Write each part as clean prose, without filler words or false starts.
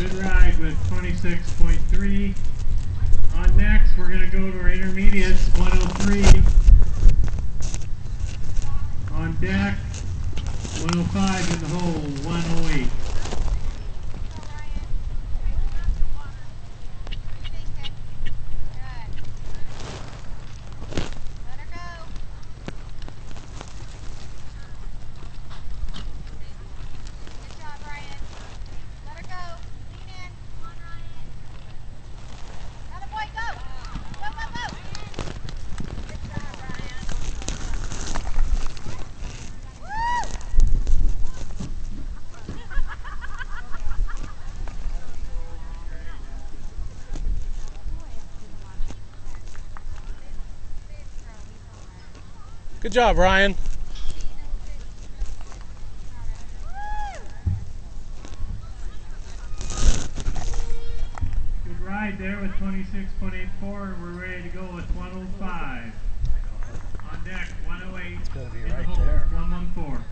Good ride with 26.3. On next, we're going to go to our intermediates, 103. On deck, 105 in the hole, 108. Good job, Ryan. Good ride there with 26.84. We're ready to go with 105. On deck, 108. It's going to be in right the hole, there. 114.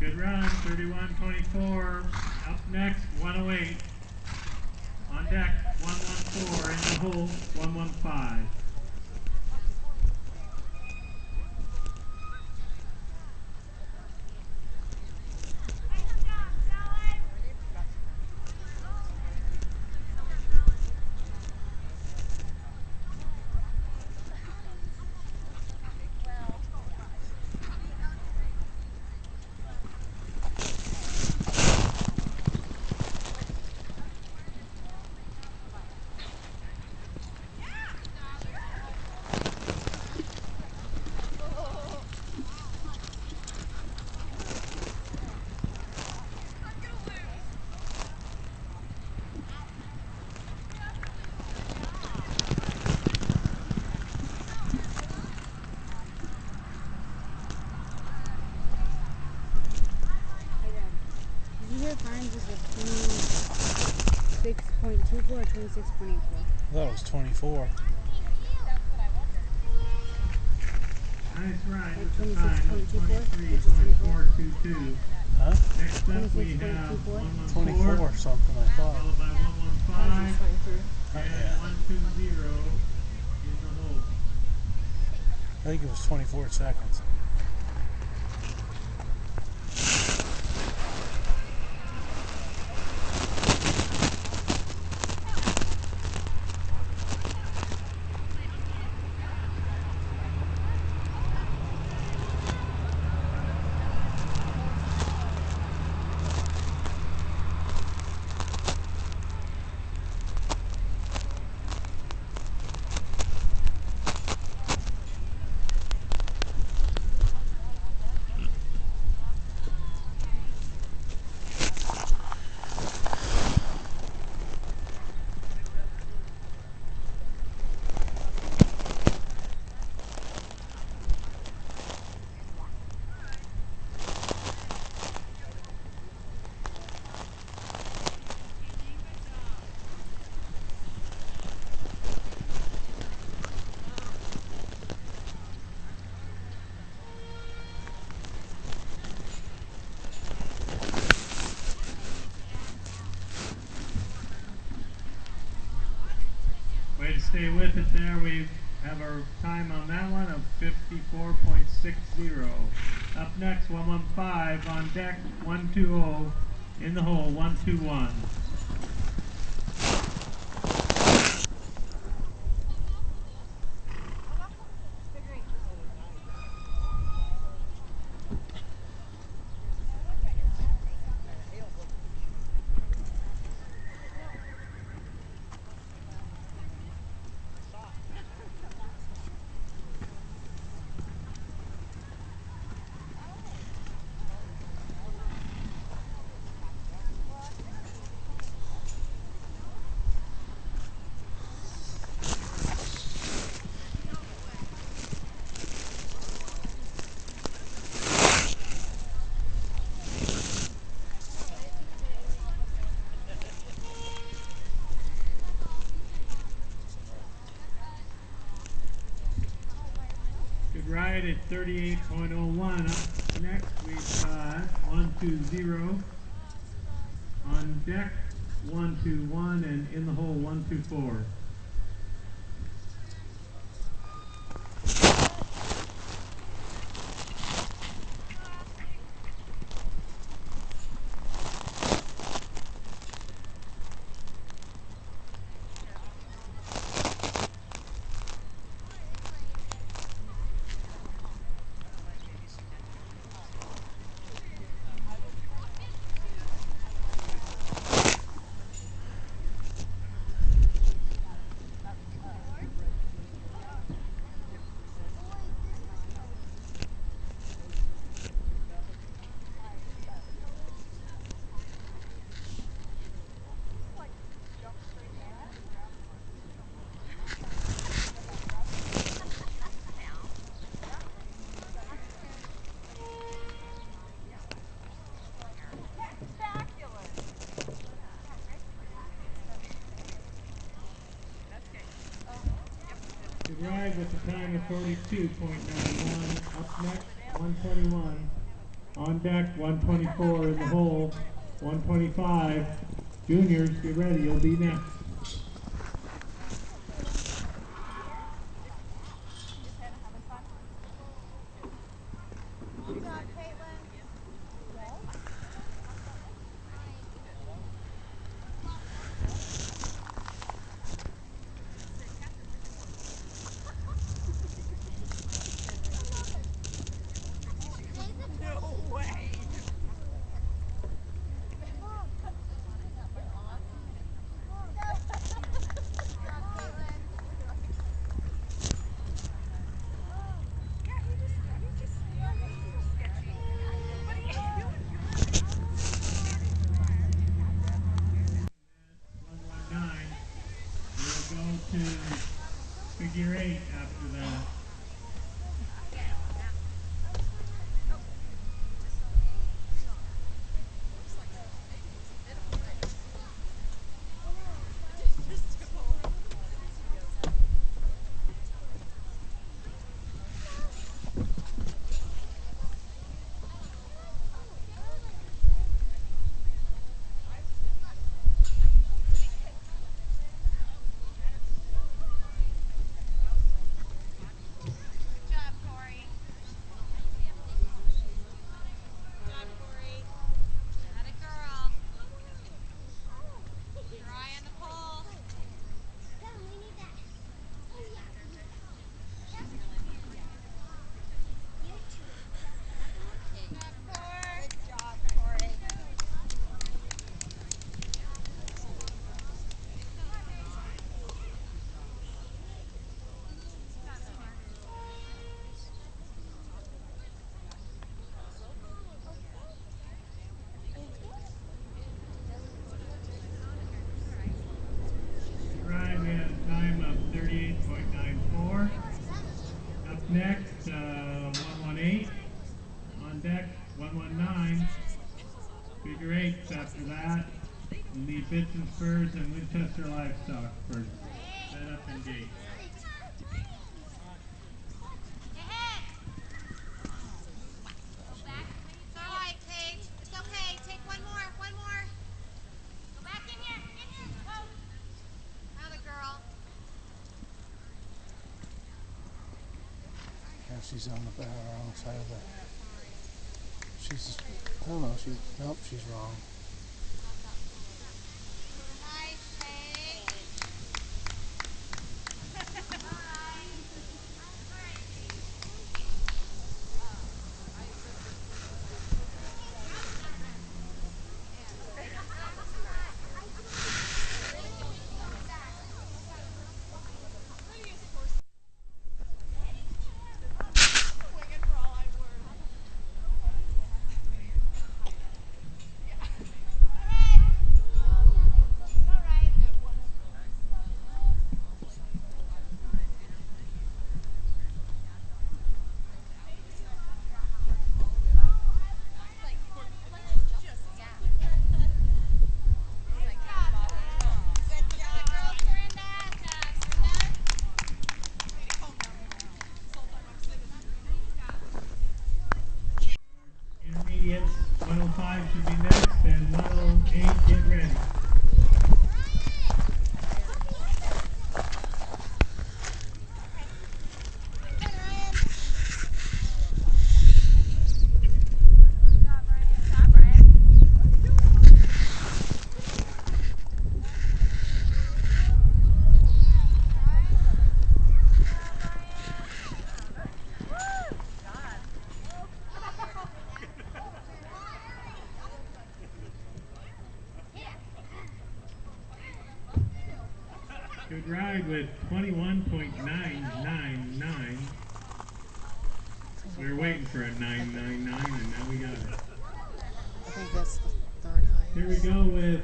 Good run, 31.24. Up next, 108. On deck, 114. In the hole, 115. Times is a 26.24 or 26.84? I thought it was 24. Nice ride Like with the time of 23.24? 23.422. Huh? Next up we have 114, 24 something, I thought. followed by 115 and Yeah. 120 in the hole. I think it was 24 seconds. Way to stay with it there. We have our time on that one of 54.60. Up next, 115 on deck, 120 in the hole, 121. right at 38.01. Up next we've got 120. On deck 121 and in the hole 124. Ride with a time of 42.91. Up next, 121. On deck, 124 in the hole, 125. Juniors, get ready, you'll be next. To figure 8 after that. Next, 118. On deck, 119. Figure 8s after that. You need bits and spurs and Winchester livestock for set up and gate. She's on the wrong side of the. She's. I don't know. Nope. She's wrong. 105 should be next, and 108, get ready. Good ride with 21.999. We were waiting for a 999 and now we got it. I think that's the third highest. Here we go with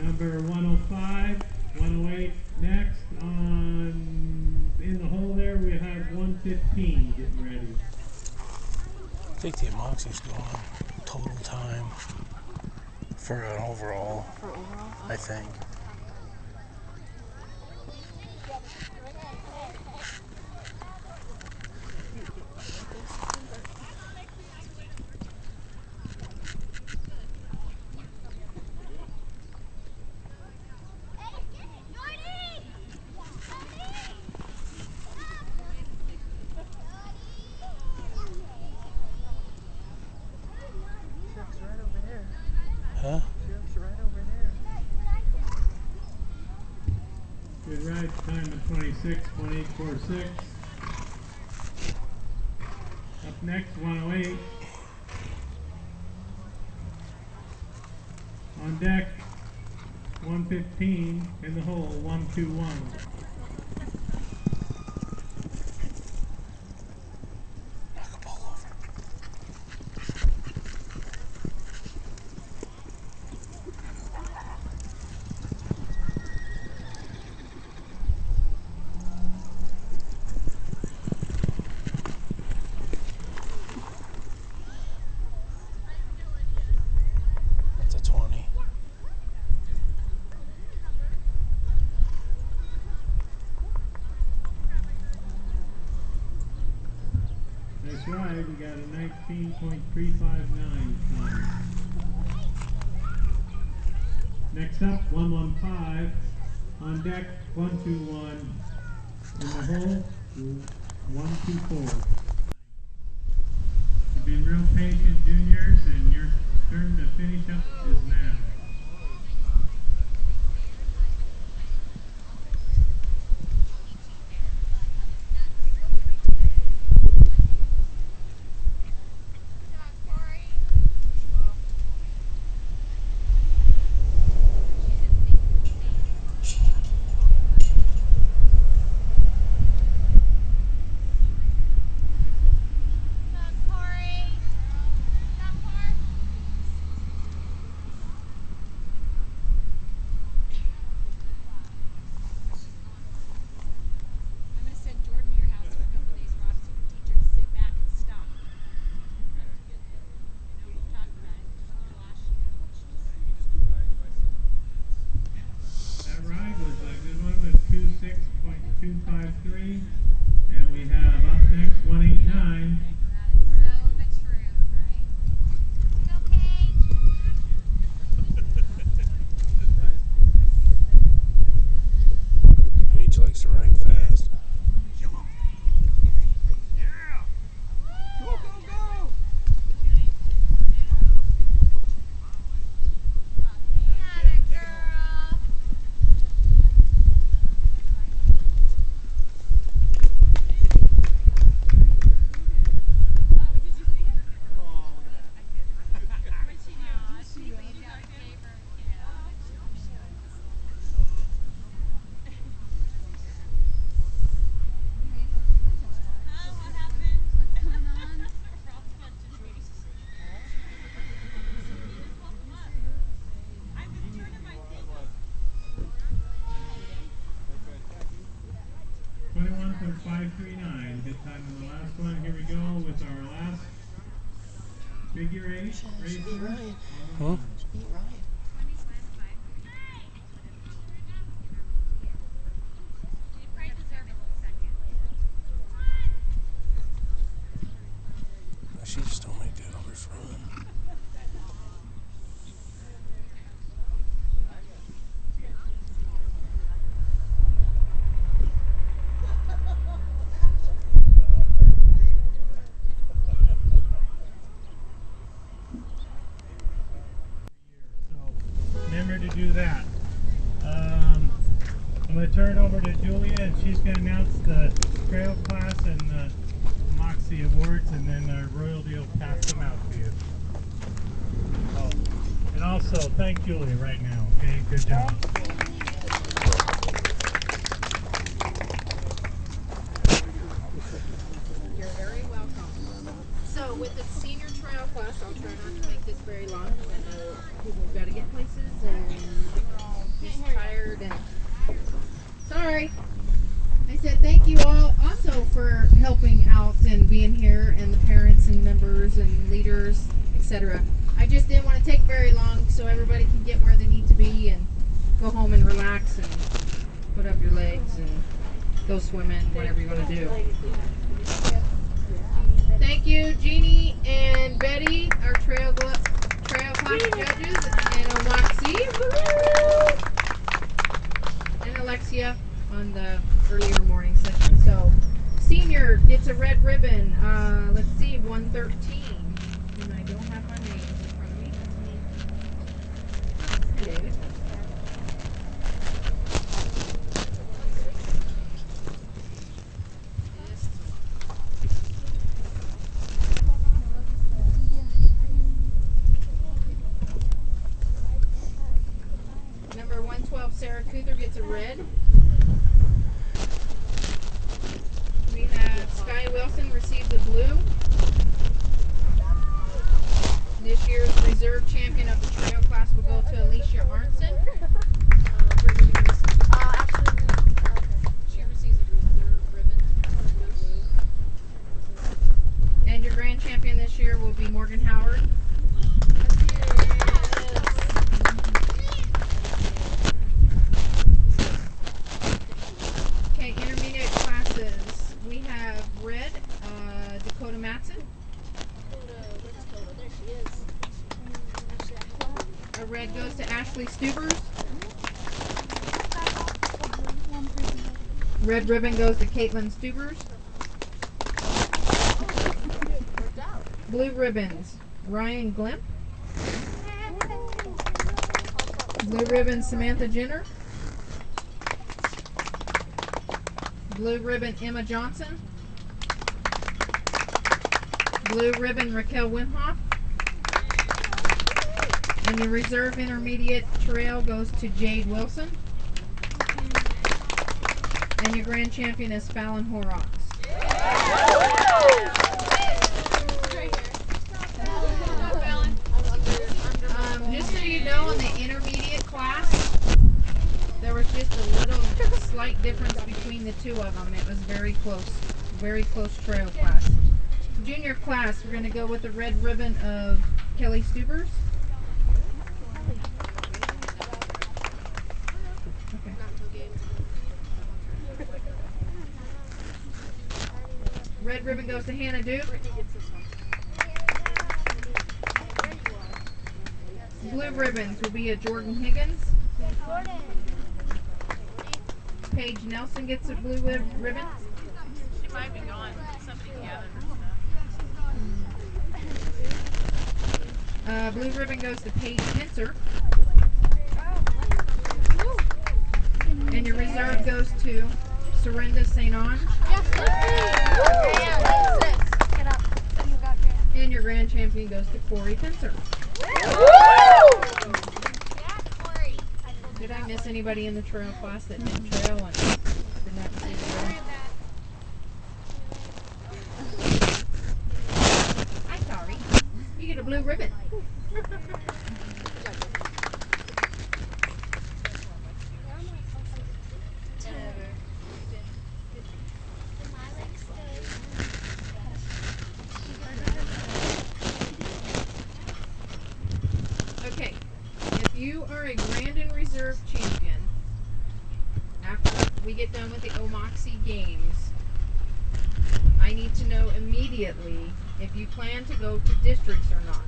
number 105, 108 next. In the hole there we have 115 getting ready. I think the Amoxie's going total time for an overall. For overall? I think. Truck's right over there. Huh? Truck's right over there. Good ride, time of 26.846. Up next, 108. On deck, 115. In the hole, 121. Knock a ball over. That's a 20. Nice ride, we got a 19.359 time. Next up, 115. On deck, 121. In the hole, 124. You've been real patient, juniors, and your turn to finish up is now. That ride was a good one with 26.253. And we have up next 189. Paige likes to ride fast. Good time on the last one. Here we go with our last figure eight racer. Huh? She just don't make that over front. to do that. I'm going to turn it over to Julia, and she's going to announce the trail class and the Moxie Awards, and then our royalty will pass them out to you. Oh, and also, thank Julia right now. Okay, good job. You're very welcome. So with the senior trail class, I'll try not to make this very long. I know people got to get places and we're all just tired and sorry. I said thank you all also for helping out and being here, and the parents and members and leaders, etc. I just didn't want to take very long so everybody can get where they need to be and go home and relax and put up your legs and go swimming, whatever you want to do. Thank you, Jeannie and Betty, our trail class judges, and Omoxie, and Alexia on the earlier morning session. So, senior gets a red ribbon. Let's see, 113. And I don't have my names in front of me. David. Number 112, Sarah Cooter gets a red. We have Sky Wilson receives a blue. This year's reserve champion of the trail class will go to Alicia Arnson. She receives a reserve ribbon, blue. And your grand champion this year will be Morgan Howard. Okay, intermediate classes. We have red, Dakota Matson. A red goes to Ashley Stubers. Red ribbon goes to Caitlin Stubers. Blue ribbons, Ryan Glimp. Blue ribbon, Samantha Jenner. Blue ribbon, Emma Johnson. Blue ribbon, Raquel Wimhoff. And your reserve intermediate trail goes to Jade Wilson. And your grand champion is Fallon Horrocks. Just so you know, in the intermediate class, there was just a little slight difference between the two of them. It was very close trail class. Junior class, we're going to go with the red ribbon of Kelly Stubers. Red ribbon goes to Hannah Duke. Blue ribbons will be a Jordan Higgins. Paige Nelson gets a blue ribbon. She might be going something together. Blue ribbon goes to Paige Pincer. And your reserve goes to Serinda St. Ange. And your grand champion goes to Corey Pincer. Did I miss anybody in the trail class that didn't trail and didn't have to see the ribbon? I'm sorry. You get a blue ribbon. Okay, if you are a Grand and Reserve champion, after we get done with the Omoxie games, I need to know immediately if you plan to go to districts or not.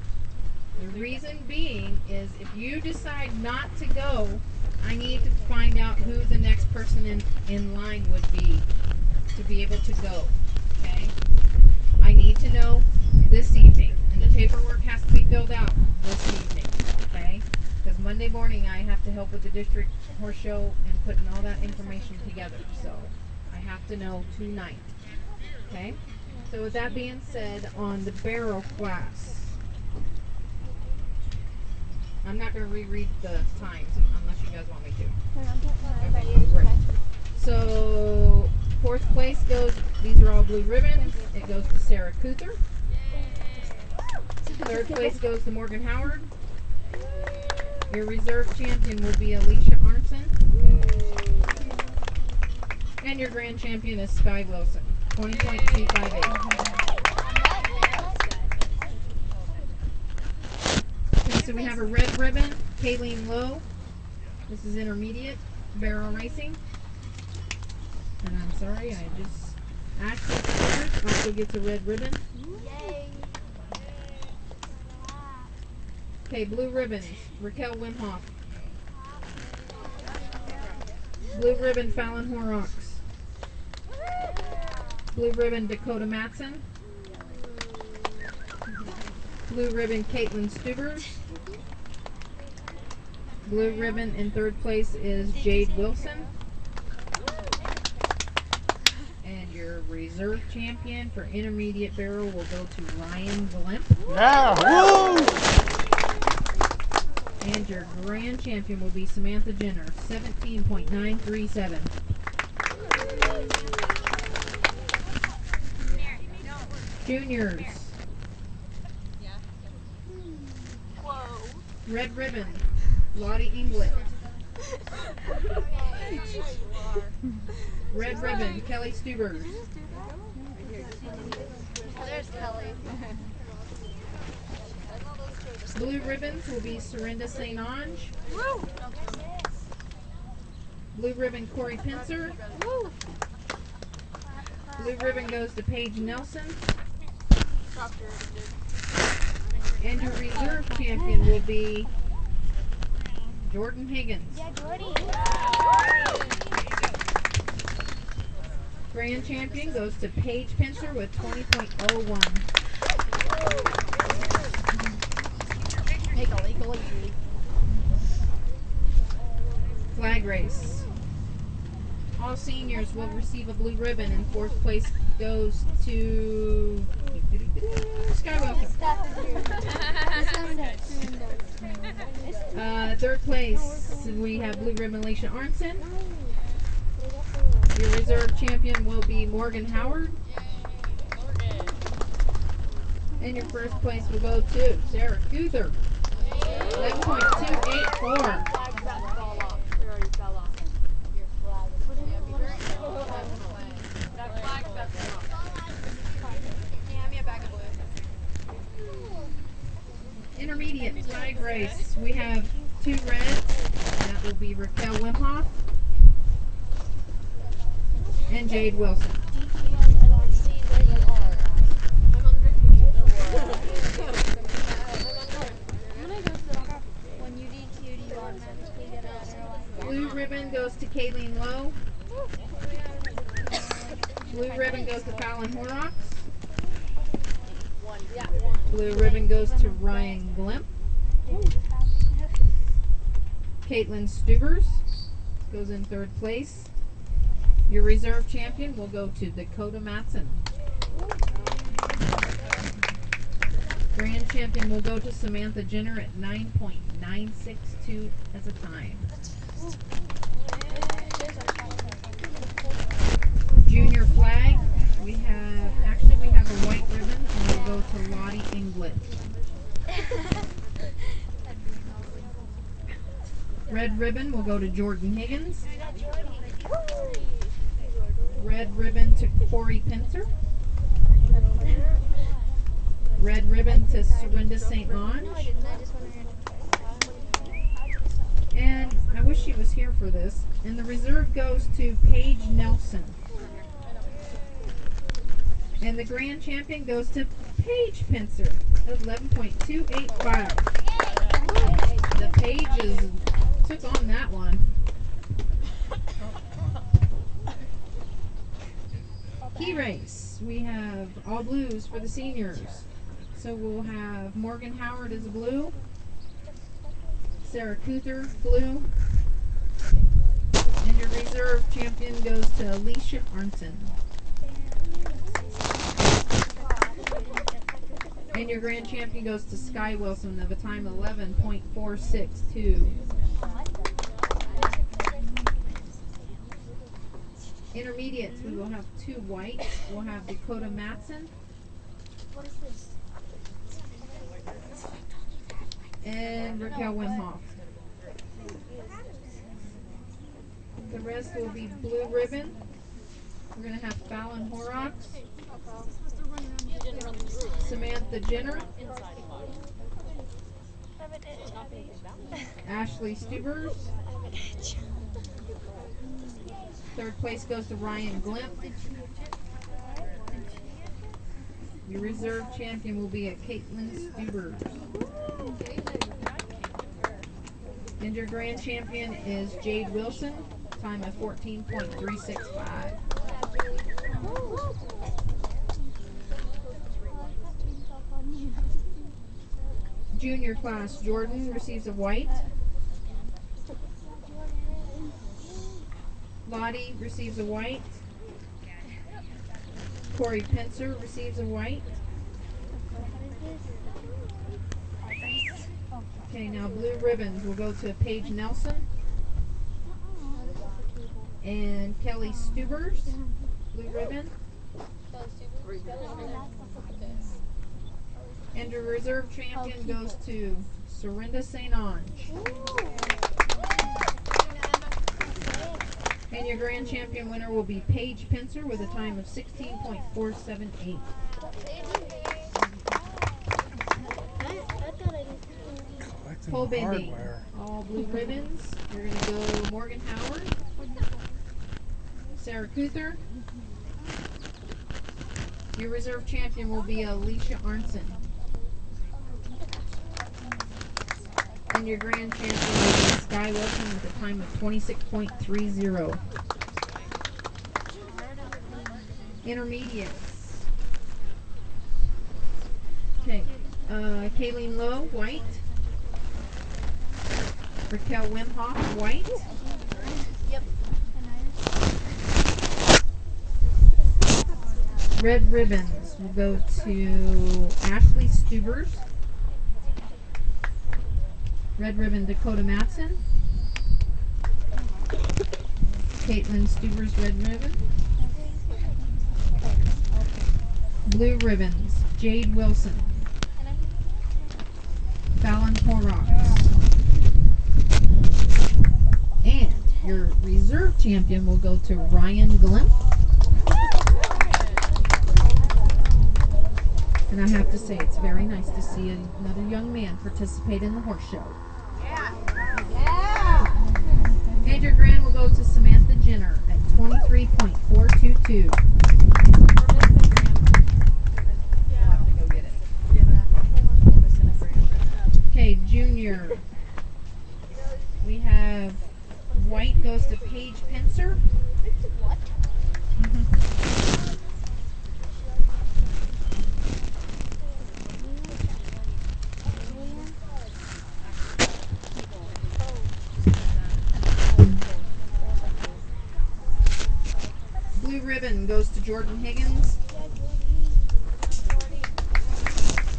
The reason being is if you decide not to go, I need to find out who the next person in line would be to be able to go, okay? I need to know this evening, and the paperwork has to be filled out this evening, okay? Because Monday Monday morning I have to help with the district horse show and putting all that information together. So I have to know tonight. Okay? So with that being said, on the barrel class, I'm not going to reread the times unless you guys want me to. Okay, great. So 4th place goes, these are all blue ribbons, it goes to Sarah Kuther. 3rd place goes to Morgan Howard. Your reserve champion will be Alicia Arnson. And your grand champion is Sky Wilson, 20.258. Okay, so we have a red ribbon, Kayleen Lowe. This is intermediate barrel racing. And I'm sorry, I just Ashley also gets a red ribbon. Okay, blue ribbons, Raquel Wimhoff. Blue ribbon, Fallon Horrocks. Blue ribbon, Dakota Matson. Blue ribbon, Caitlin Stubers. Blue ribbon in 3rd place is Jade Wilson. And your reserve champion for intermediate barrel will go to Ryan Glimp. Yeah! Woo! And your grand champion will be Samantha Jenner, 17.937. Juniors. Red ribbon, Lottie Inglet. Red ribbon, Kelly Stubers. There's Kelly. Blue ribbons will be Serinda St. Ange. Blue ribbon, Corey Pincer. Blue ribbon goes to Paige Nelson. And your reserve champion will be Jordan Higgins. Yeah, Jordy. Grand champion goes to Paige Pincer with 20.01. Flag race. All seniors will receive a blue ribbon, and 4th place goes to Sky Wilson. 3rd place, we have blue ribbon Alicia Arnson. Your reserve champion will be Morgan Howard. And your 1st place will go to Sarah Kuther, 11.284. Intermediate flag race. We have 2 reds. That will be Raquel Wimhoff and Jade Wilson. Blue ribbon goes to Kayleen Lowe. Blue ribbon goes to Fallon Horrocks. Blue ribbon goes to Ryan Glimp. Caitlin Stubers goes in 3rd place. Your reserve champion will go to Dakota Matson. Grand champion will go to Samantha Jenner at 9.962 as a time. Junior flag, we have a white ribbon, and we'll go to Lottie Inglet. Red ribbon will go to Jordan Higgins. Red ribbon to Corey Pincer. Red ribbon to Serinda St. Ange. And I wish she was here for this. And the reserve goes to Paige Nelson. And the grand champion goes to Paige Pincer at 11.285. The Pages took on that one. Key race. We have all blues for the seniors. So we'll have Morgan Howard as a blue. Sarah Kuther, blue. And your reserve champion goes to Alicia Arnson. And your grand champion goes to Sky Wilson of a time of 11.462. Intermediates, we will have 2 whites. We'll have Dakota Matson. What is this? And Raquel Wimhoff. The rest will be blue ribbon. We're going to have Fallon Horrocks, Samantha Jenner, Ashley Stubers. Third place goes to Ryan Glimp. Your reserve champion will be at Caitlin Stubers. And your grand champion is Jade Wilson, time of 14.365. Junior class, Jordan receives a white. Lottie receives a white. Corey Pencer receives a white. Okay, now blue ribbons will go to Paige Nelson and Kelly Stubers. Blue ribbon. And your reserve champion goes to Serinda St. Ange. And your grand champion winner will be Paige Pencer with a time of 16.478. Pole bending, all blue ribbons. You're going to go Morgan Howard, Sarah Kuther. Your reserve champion will be Alicia Arnson. And your grand champion will be Sky Wilson with a time of 26.30. Intermediates. Okay, Kayleen Lowe, white. Raquel Wimhoff, white. Yep. Red ribbons will go to Ashley Stubers. Red ribbon, Dakota Matson. Caitlin Stubers, red ribbon. Blue ribbons, Jade Wilson. Fallon Horrocks. And your reserve champion will go to Ryan Glimp. And I have to say, it's very nice to see another young man participate in the horse show. Yeah. And your grand will go to Samantha Jenner at 23.422. Okay, junior. We have white goes to Paige Pencer. What? Blue ribbon goes to Jordan Higgins.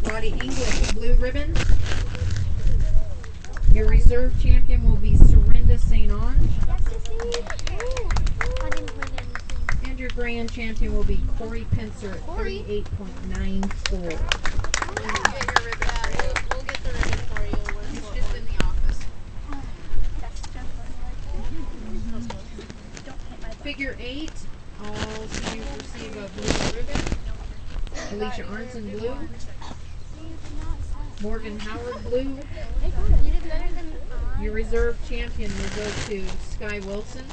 Lottie English, blue ribbon. Your reserve champion will be Serinda St. Ange. And your grand champion will be Corey Pencer at 38.94. We'll get the ribbon for you. It's just in the office. Figure 8, all seniors receive a blue ribbon. Alicia Arnson, blue. Morgan Howard, blue. You did better than Your reserve champion will go to Sky Wilson.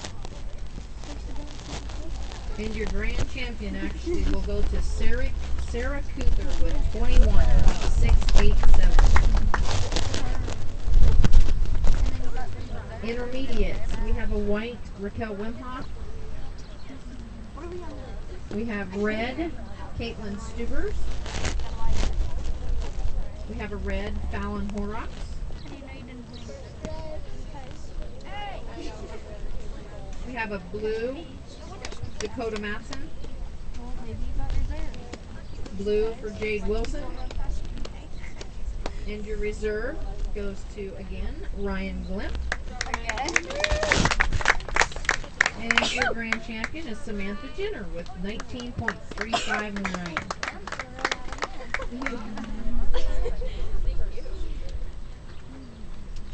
And your grand champion actually will go to Sarah Kuther with 21.687. Intermediates, we have a white Raquel Wimhoff. We have red Caitlin Stubers. We have a red Fallon Horrocks. have a blue, Dakota Matson. Blue for Jade Wilson. And your reserve goes to, again, Ryan Glimp. And your grand champion is Samantha Jenner with 19.359.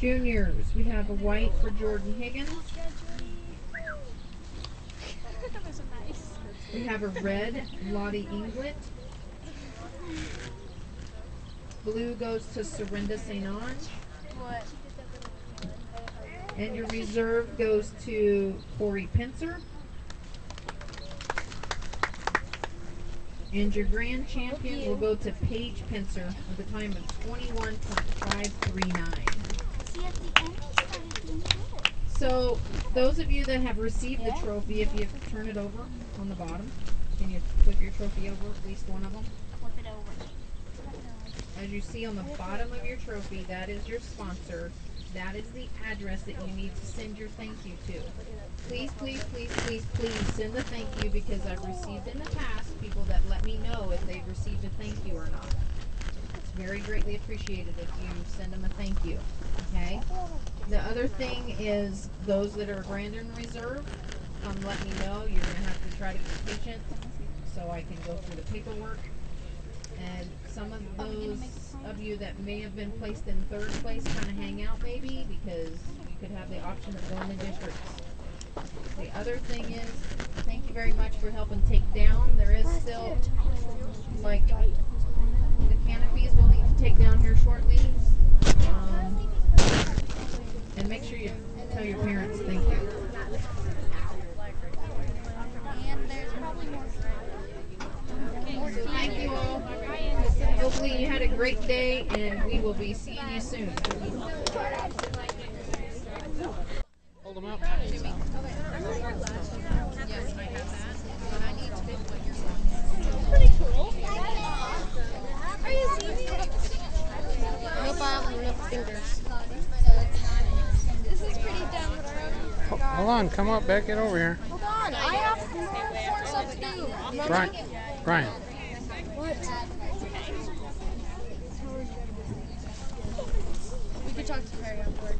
Juniors, we have a white for Jordan Higgins. We have a red, Lottie Inglet. Blue goes to Serinda St. Ange. And your reserve goes to Corey Pincer. And your grand champion will go to Paige Pincer with a time of 21.539. So, those of you that have received the trophy, if you turn it over on the bottom, can you flip your trophy over, at least one of them? Flip it over. As you see on the bottom of your trophy, that is your sponsor. That is the address that you need to send your thank you to. Please, please, please, please, please send the thank you, because I've received in the past people that let me know if they've received a thank you or not. It's very greatly appreciated if you send them a thank you. Okay? The other thing is those that are grand in reserve, let me know. You're going to have to try to be patient so I can go through the paperwork. And some of those of you that may have been placed in third place kind of hang out maybe, because you could have the option of going to districts. The other thing is, thank you very much for helping take down. There is still, like, the canopies we'll need to take down here shortly. And make sure you tell your parents thank you. And there's probably more. So thank you all. Hopefully you had a great day, and we will be seeing you soon. Hold them up. Yes, I have that. But I need to pick what you're saying. Pretty cool. Are you serious? Nope, I have enough fingers. This is pretty dumb, but Hold on, come up, back it over here. hold on, I have more stuff to do. Brian. What? We could talk to Harry afterwards.